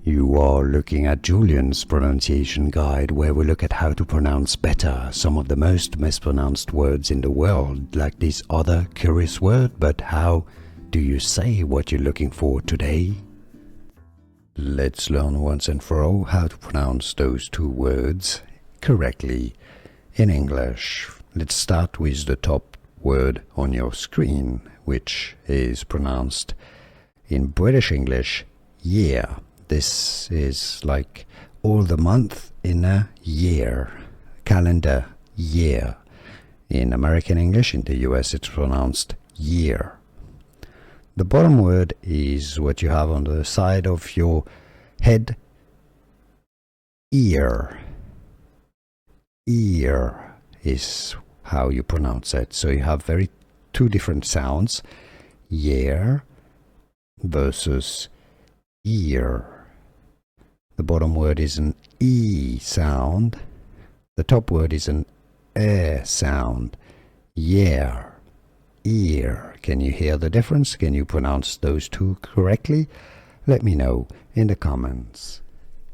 You are looking at Julian's pronunciation guide, where we look at how to pronounce better some of the most mispronounced words in the world, like this other curious word. But how do you say what you're looking for today? Let's learn once and for all how to pronounce those two words correctly in English. Let's start with the top word on your screen, which is pronounced in British English, year. This is like all the month in a year, calendar year. In American English, in the US, it's pronounced year. The bottom word is what you have on the side of your head, ear. Ear is how you pronounce it. So you have two different sounds, year versus ear. The bottom word is an E sound. The top word is an E sound. Year, ear. Can you hear the difference? Can you pronounce those two correctly? Let me know in the comments.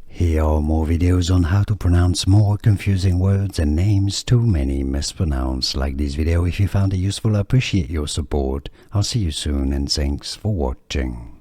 Here are more videos on how to pronounce more confusing words and names too many mispronounced. Like this video if you found it useful. I appreciate your support. I'll see you soon and thanks for watching.